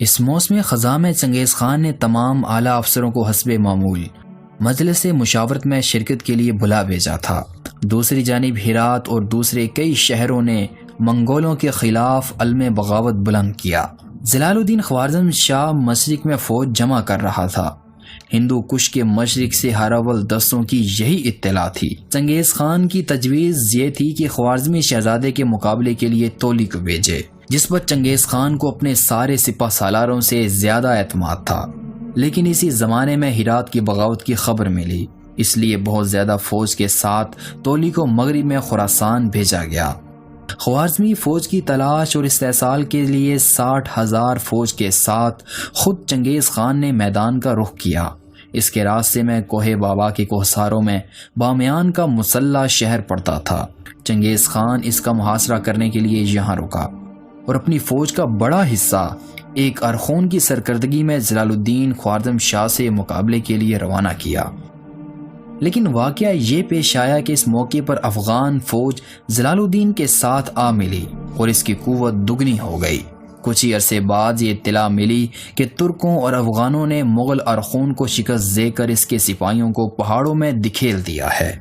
اس موسم خزاں میں چنگیز خان نے تمام اعلیٰ افسروں کو حسب معمول مجلس مشاورت میں شرکت کے لیے بلا بھیجا تھا۔ دوسری جانب ہرات اور دوسرے کئی شہروں نے منگولوں کے خلاف علم بغاوت بلند کیا۔ جلال الدین خوارزم شاہ مشرق میں فوج جمع کر رہا تھا۔ ہندو کش کے مشرق سے ہراول دستوں کی یہی اطلاع تھی۔ چنگیز خان کی تجویز یہ تھی کہ خوارزمی شہزادے کے مقابلے کے لیے تولی کو بھیجے، جس پر چنگیز خان کو اپنے سارے سپہ سالاروں سے زیادہ اعتماد تھا۔ لیکن اسی زمانے میں ہرات کی بغاوت کی خبر ملی، اس لیے بہت زیادہ فوج کے ساتھ تولی کو مغرب میں خراسان بھیجا گیا۔ خوارزمی فوج کی تلاش اور استحصال کے لیے 60,000 فوج کے ساتھ خود چنگیز خان نے میدان کا رخ کیا۔ اس کے راستے میں کوہ بابا کے کوہساروں میں بامیان کا مسلح شہر پڑتا تھا۔ چنگیز خان اس کا محاصرہ کرنے کے لیے یہاں رکا اور اپنی فوج کا بڑا حصہ ایک ارخون کی سرکردگی میں جلال الدین خوارزم شاہ سے مقابلے کے لیے روانہ کیا۔ لیکن واقعہ یہ پیش آیا کہ اس موقع پر افغان فوج جلال الدین کے ساتھ آ ملی اور اس کی قوت دگنی ہو گئی۔ کچھ ہی عرصے بعد یہ اطلاع ملی کہ ترکوں اور افغانوں نے مغل ارخون کو شکست دے کر اس کے سپاہیوں کو پہاڑوں میں دکھیل دیا ہے۔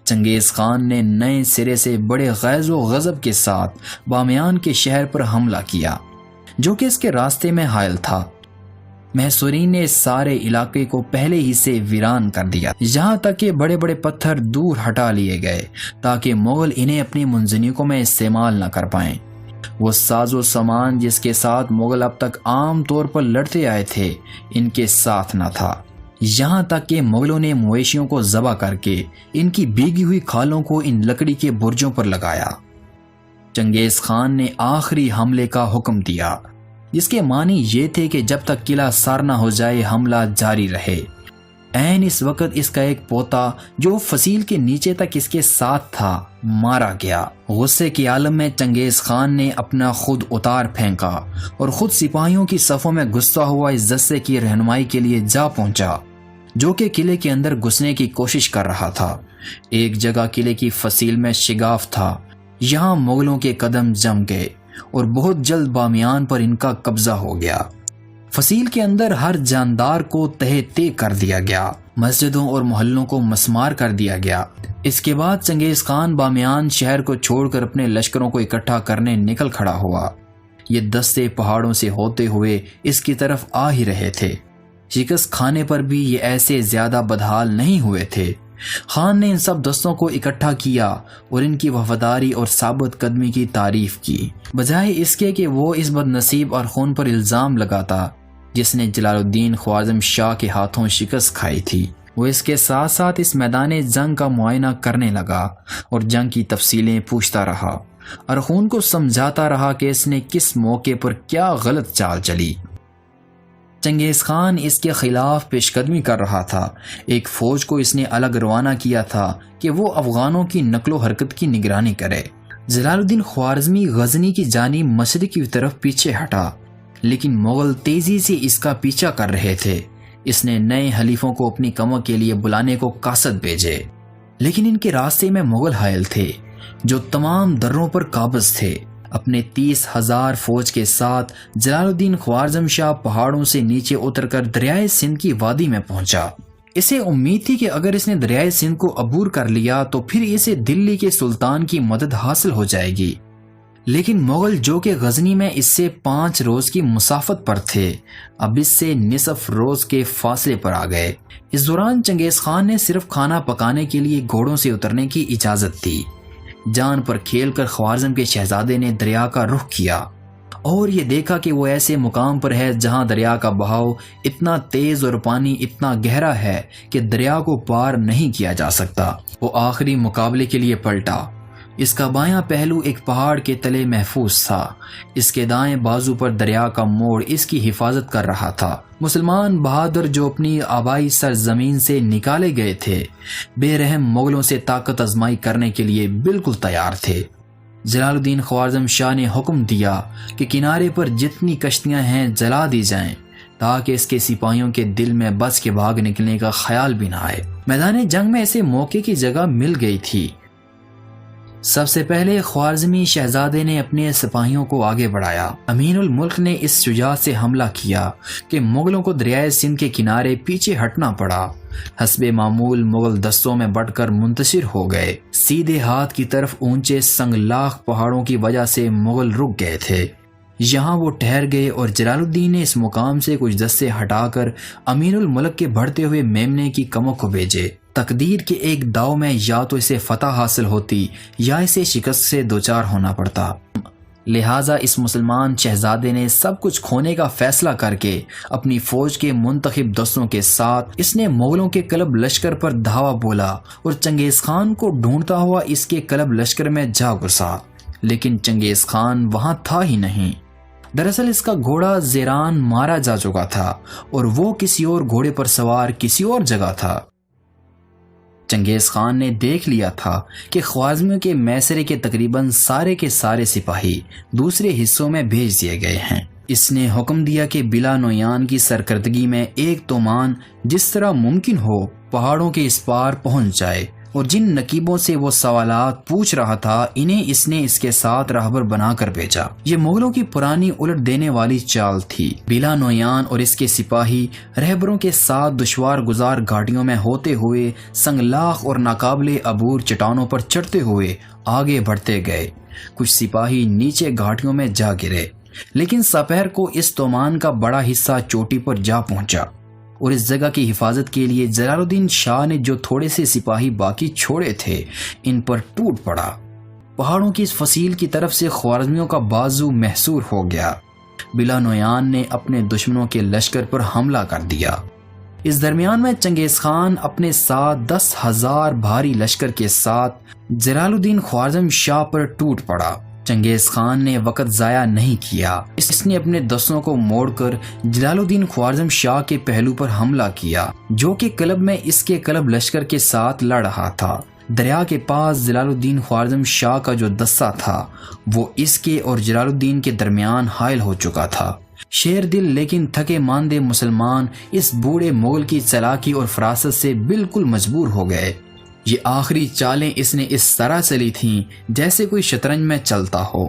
چنگیز خان نے نئے سرے سے بڑے غیظ و غضب کے ساتھ بامیان کے شہر پر حملہ کیا، جو کہ اس کے راستے میں حائل تھا۔ محصورین نے اس سارے علاقے کو پہلے ہی سے ویران کر دیا، یہاں تک کہ بڑے بڑے پتھر دور ہٹا لیے گئے تاکہ مغل انہیں اپنی منجنیقوں میں استعمال نہ کر پائیں۔ وہ ساز و سامان جس کے ساتھ مغل اب تک عام طور پر لڑتے آئے تھے ان کے ساتھ نہ تھا، یہاں تک کہ مغلوں نے مویشیوں کو ذبح کر کے ان کی بھیگی ہوئی کھالوں کو ان لکڑی کے برجوں پر لگایا۔ چنگیز خان نے آخری حملے کا حکم دیا، جس کے معنی یہ تھے کہ جب تک قلعہ سار نہ ہو جائے حملہ جاری رہے۔ عین اس وقت اس کا ایک پوتا جو فصیل کے نیچے تک اس کے ساتھ تھا مارا گیا۔ غصے کے عالم میں چنگیز خان نے اپنا خود اتار پھینکا اور خود سپاہیوں کی صفوں میں گھستا ہوا اس دستے کی رہنمائی کے لیے جا پہنچا جو کہ قلعے کے اندر گھسنے کی کوشش کر رہا تھا۔ ایک جگہ قلعے کی فصیل میں شگاف تھا، یہاں مغلوں کے قدم جم گئے اور بہت جلد بامیان پر ان کا قبضہ ہو گیا۔ فصیل کے اندر ہر جاندار کو تہہ تے کر دیا گیا، مسجدوں اور محلوں کو مسمار کر دیا گیا۔ اس کے بعد چنگیز خان بامیان شہر کو چھوڑ کر اپنے لشکروں کو اکٹھا کرنے نکل کھڑا ہوا۔ یہ دستے پہاڑوں سے ہوتے ہوئے اس کی طرف آ ہی رہے تھے۔ شکست کھانے پر بھی یہ ایسے زیادہ بدحال نہیں ہوئے تھے۔ خان نے ان سب دستوں کو اکٹھا کیا اور ان کی وفاداری اور ثابت قدمی کی تعریف کی، بجائے اس کے کہ وہ اس بد نصیب ارخون پر الزام لگاتا جس نے جلال الدین خوارزم شاہ کے ہاتھوں شکست کھائی تھی۔ وہ اس کے ساتھ ساتھ اس میدان جنگ کا معائنہ کرنے لگا اور جنگ کی تفصیلیں پوچھتا رہا، ارخون کو سمجھاتا رہا کہ اس نے کس موقع پر کیا غلط چال چلی۔ چنگیز خان اس کے خلاف پیش قدمی کر رہا تھا۔ ایک فوج کو اس نے الگ روانہ کیا تھا کہ وہ افغانوں کی نقل و حرکت کی نگرانی کرے۔ جلال الدین خوارزمی غزنی کی جانب مشرق کی طرف پیچھے ہٹا، لیکن مغل تیزی سے اس کا پیچھا کر رہے تھے۔ اس نے نئے حلیفوں کو اپنی کمک کے لیے بلانے کو قاصد بھیجے، لیکن ان کے راستے میں مغل حائل تھے جو تمام دروں پر قابض تھے۔ اپنے 30,000 فوج کے ساتھ جلال الدین خوارزم شاہ پہاڑوں سے نیچے اتر کر دریائے سندھ کی وادی میں پہنچا۔ اسے امید تھی کہ اگر اس نے دریائے سندھ کو عبور کر لیا تو پھر اسے دلی کے سلطان کی مدد حاصل ہو جائے گی، لیکن مغل جو کہ غزنی میں اس سے 5 روز کی مسافت پر تھے اب اس سے نصف روز کے فاصلے پر آ گئے۔ اس دوران چنگیز خان نے صرف کھانا پکانے کے لیے گھوڑوں سے اترنے کی اجازت دی۔ جان پر کھیل کر خوارزم کے شہزادے نے دریا کا رخ کیا اور یہ دیکھا کہ وہ ایسے مقام پر ہے جہاں دریا کا بہاؤ اتنا تیز اور پانی اتنا گہرا ہے کہ دریا کو پار نہیں کیا جا سکتا۔ وہ آخری مقابلے کے لیے پلٹا۔ اس کا بایاں پہلو ایک پہاڑ کے تلے محفوظ تھا، اس کے دائیں بازو پر دریا کا موڑ اس کی حفاظت کر رہا تھا۔ مسلمان بہادر جو اپنی آبائی سرزمین سے نکالے گئے تھے بے رحم مغلوں سے طاقت آزمائی کرنے کے لیے بالکل تیار تھے۔ جلال الدین خوارزم شاہ نے حکم دیا کہ کنارے پر جتنی کشتیاں ہیں جلا دی جائیں تاکہ اس کے سپاہیوں کے دل میں بچ کے بھاگ نکلنے کا خیال بھی نہ آئے۔ میدان جنگ میں ایسے موقع کی جگہ مل گئی تھی۔ سب سے پہلے خوارزمی شہزادے نے اپنے سپاہیوں کو آگے بڑھایا۔ امین الملک نے اس شجاعت سے حملہ کیا کہ مغلوں کو دریائے سندھ کے کنارے پیچھے ہٹنا پڑا۔ حسب معمول مغل دستوں میں بٹ کر منتشر ہو گئے۔ سیدھے ہاتھ کی طرف اونچے سنگلاخ پہاڑوں کی وجہ سے مغل رک گئے تھے۔ یہاں وہ ٹھہر گئے اور جلال الدین نے اس مقام سے کچھ دستے ہٹا کر امین الملک کے بڑھتے ہوئے میمنے کی کمک کو بھیجے۔ تقدیر کے ایک داؤ میں یا تو اسے فتح حاصل ہوتی یا اسے شکست سے دوچار ہونا پڑتا۔ لہٰذا اس مسلمان شہزادے نے سب کچھ کھونے کا فیصلہ کر کے اپنی فوج کے منتخب دستوں کے ساتھ اس نے مغلوں کے کلب لشکر پر دھاوا بولا اور چنگیز خان کو ڈھونڈتا ہوا اس کے کلب لشکر میں جا گھسا، لیکن چنگیز خان وہاں تھا ہی نہیں۔ دراصل اس کا گھوڑا زیران مارا جا چکا تھا اور وہ کسی اور گھوڑے پر سوار کسی اور جگہ تھا۔ چنگیز خان نے دیکھ لیا تھا کہ خوارزمیوں کے میسرے کے تقریباً سارے کے سارے سپاہی دوسرے حصوں میں بھیج دیے گئے ہیں۔ اس نے حکم دیا کہ بلا نویان کی سرکردگی میں ایک تومان جس طرح ممکن ہو پہاڑوں کے اس پار پہنچ جائے، اور جن نقیبوں سے وہ سوالات پوچھ رہا تھا انہیں اس نے اس کے ساتھ راہبر بنا کر بھیجا۔ یہ مغلوں کی پرانی الٹ دینے والی چال تھی۔ بلا نویان اور اس کے سپاہی رہبروں کے ساتھ دشوار گزار گھاٹیوں میں ہوتے ہوئے سنگلاخ اور ناقابل عبور چٹانوں پر چڑھتے ہوئے آگے بڑھتے گئے۔ کچھ سپاہی نیچے گھاٹیوں میں جا گرے، لیکن سپہر کو اس تومان کا بڑا حصہ چوٹی پر جا پہنچا، اور اس جگہ کی حفاظت کے لیے جلال الدین شاہ نے جو تھوڑے سے سپاہی باقی چھوڑے تھے ان پر ٹوٹ پڑا۔ پہاڑوں کی اس فصیل کی طرف سے خوارزمیوں کا بازو محصور ہو گیا۔ بلا نویان نے اپنے دشمنوں کے لشکر پر حملہ کر دیا۔ اس درمیان میں چنگیز خان اپنے ساتھ 10,000 بھاری لشکر کے ساتھ جلال الدین خوارزم شاہ پر ٹوٹ پڑا۔ چنگیز خان نے وقت ضائع نہیں کیا۔ اس نے اپنے دستوں کو موڑ کر جلال الدین خوارزم شاہ کے پہلو پر حملہ کیا، جو کہ کلب میں اس کے کلب لشکر کے ساتھ لڑ رہا تھا۔ دریا کے پاس جلال الدین خوارزم شاہ کا جو دستہ تھا وہ اس کے اور جلال الدین کے درمیان حائل ہو چکا تھا۔ شیر دل لیکن تھکے ماندے مسلمان اس بوڑھے مغل کی چالاکی اور فراست سے بالکل مجبور ہو گئے۔ یہ آخری چالیں اس نے اس طرح چلی تھیں جیسے کوئی شطرنج میں چلتا ہو۔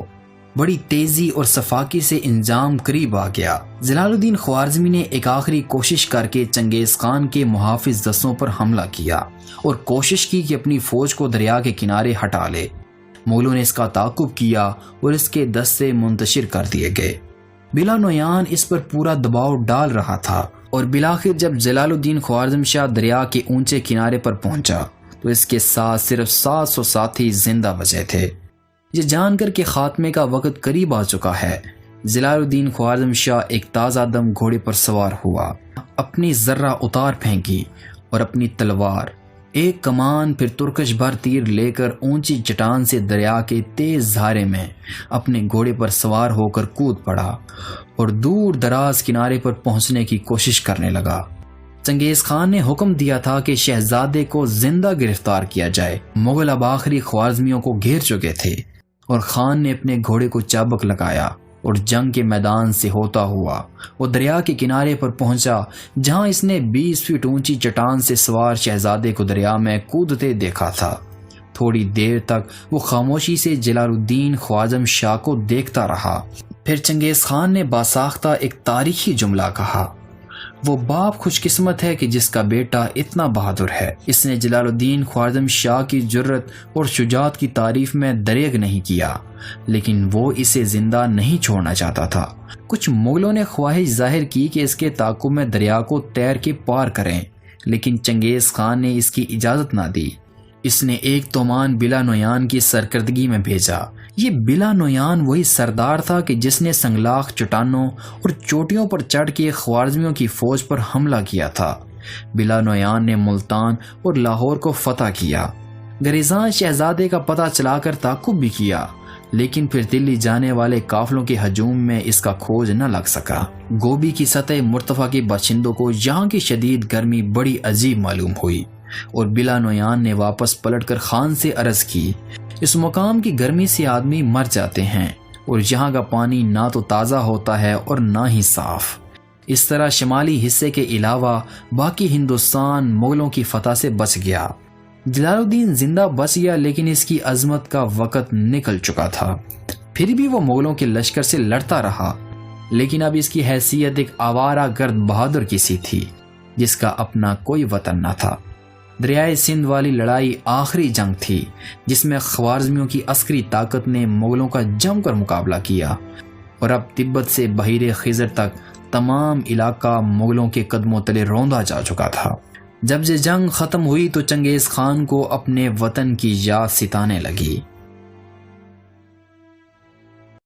بڑی تیزی اور صفاقی سے انجام قریب آ گیا۔ جلال الدین خوارزمی نے ایک آخری کوشش کر کے چنگیز خان کے محافظ دستوں پر حملہ کیا اور کوشش کی کہ اپنی فوج کو دریا کے کنارے ہٹا لے۔ مغلوں نے اس کا تعاقب کیا اور اس کے دستے منتشر کر دیے گئے۔ بلا نویان اس پر پورا دباؤ ڈال رہا تھا، اور بالآخر جب جلال الدین خوارزم شاہ دریا کے اونچے کنارے پر پہنچا تو اس کے ساتھ صرف 700 ساتھی زندہ بچے تھے۔ یہ جان کر کہ خاتمے کا وقت قریب آ چکا ہے، جلال الدین خوارزم شاہ ایک تازہ دم گھوڑے پر سوار ہوا، اپنی ذرہ اتار پھینکی اور اپنی تلوار، ایک کمان پھر ترکش بھر تیر لے کر اونچی چٹان سے دریا کے تیز دھارے میں اپنے گھوڑے پر سوار ہو کر کود پڑا اور دور دراز کنارے پر پہنچنے کی کوشش کرنے لگا۔ چنگیز خان نے حکم دیا تھا کہ شہزادے کو زندہ گرفتار کیا جائے۔ مغل اب آخری خوارزمیوں کو گھیر چکے تھے، اور خان نے اپنے گھوڑے کو چابک لگایا اور جنگ کے میدان سے ہوتا ہوا وہ دریا کے کنارے پر پہنچا، جہاں اس نے 20 فٹ اونچی چٹان سے سوار شہزادے کو دریا میں کودتے دیکھا تھا۔ تھوڑی دیر تک وہ خاموشی سے جلال الدین خوارزم شاہ کو دیکھتا رہا۔ پھر چنگیز خان نے باساختہ ایک تاریخی جملہ کہا، وہ باپ خوش قسمت ہے کہ جس کا بیٹا اتنا بہادر ہے۔ اس نے جلال الدین خوارزم شاہ کی جرت اور شجاعت کی تعریف میں دریغ نہیں کیا، لیکن وہ اسے زندہ نہیں چھوڑنا چاہتا تھا۔ کچھ مغلوں نے خواہش ظاہر کی کہ اس کے تعاقب میں دریا کو تیر کے پار کریں، لیکن چنگیز خان نے اس کی اجازت نہ دی۔ اس نے ایک تومان بلا نویان کی سرکردگی میں بھیجا۔ یہ بلا نویان وہی سردار تھا کہ جس نے سنگلاخ چٹانوں اور چوٹیوں پر چڑھ کے خوارزمیوں کی فوج پر حملہ کیا تھا۔ بلا نویان نے ملتان اور لاہور کو فتح کیا۔ گریزاں شہزادے کا پتہ چلا کر تعاقب بھی کیا، لیکن پھر دلی جانے والے قافلوں کے ہجوم میں اس کا کھوج نہ لگ سکا۔ گوبی کی سطح مرتفع کے باشندوں کو یہاں کی شدید گرمی بڑی عجیب معلوم ہوئی، اور بلا نویان نے واپس پلٹ کر خان سے عرض کی، اس مقام کی گرمی سے آدمی مر جاتے ہیں، اور یہاں کا پانی نہ تو تازہ ہوتا ہے اور نہ ہی صاف۔ اس طرح شمالی حصے کے علاوہ باقی ہندوستان مغلوں کی فتح سے بچ گیا۔ جلال الدین زندہ بچ گیا، لیکن اس کی عظمت کا وقت نکل چکا تھا۔ پھر بھی وہ مغلوں کے لشکر سے لڑتا رہا، لیکن اب اس کی حیثیت ایک آوارہ گرد بہادر کی سی تھی جس کا اپنا کوئی وطن نہ تھا۔ دریائے سندھ والی لڑائی آخری جنگ تھی جس میں خوارزمیوں کی عسکری طاقت نے مغلوں کا جم کر مقابلہ کیا، اور اب تبت سے بحیر خضر تک تمام علاقہ مغلوں کے قدموں تلے روندا جا چکا تھا۔ جب یہ جنگ ختم ہوئی تو چنگیز خان کو اپنے وطن کی یاد ستانے لگی۔